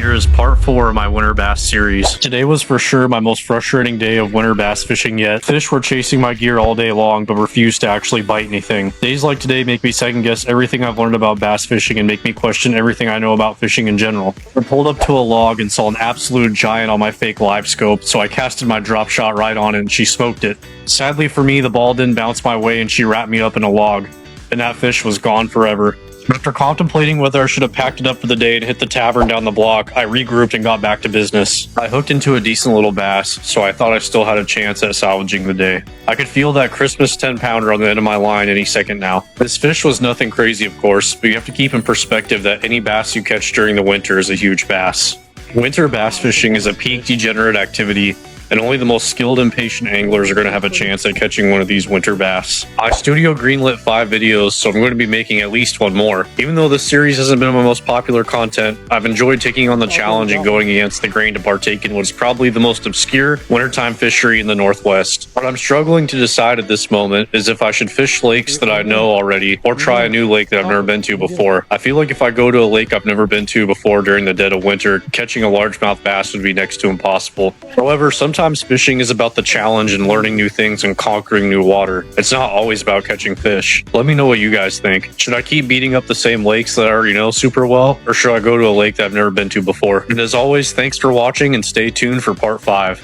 here is part 4 of my winter bass series. Today was for sure my most frustrating day of winter bass fishing yet. Fish were chasing my gear all day long but refused to actually bite anything. Days like today make me second guess everything I've learned about bass fishing and make me question everything I know about fishing in general. I pulled up to a log and saw an absolute giant on my fake live scope, so I casted my drop shot right on it and she smoked it. Sadly for me, the ball didn't bounce my way and she wrapped me up in a log, and that fish was gone forever. After contemplating whether I should have packed it up for the day and hit the tavern down the block, I regrouped and got back to business. I hooked into a decent little bass, so I thought I still had a chance at salvaging the day. I could feel that Christmas 10-pounder on the end of my line any second now. This fish was nothing crazy, of course, but you have to keep in perspective that any bass you catch during the winter is a huge bass. Winter bass fishing is a peak degenerate activity, and only the most skilled and patient anglers are going to have a chance at catching one of these winter bass. I studio greenlit 5 videos, so I'm going to be making at least one more. Even though this series hasn't been my most popular content, I've enjoyed taking on the challenge and going against the grain to partake in what is probably the most obscure wintertime fishery in the Northwest. What I'm struggling to decide at this moment is if I should fish lakes that I know already or try a new lake that I've never been to before. I feel like if I go to a lake I've never been to before during the dead of winter, catching a largemouth bass would be next to impossible. However, sometimes fishing is about the challenge and learning new things and conquering new water. It's not always about catching fish. Let me know what you guys think. Should I keep beating up the same lakes that I already know super well, or should I go to a lake that I've never been to before? And as always, thanks for watching and stay tuned for part 5.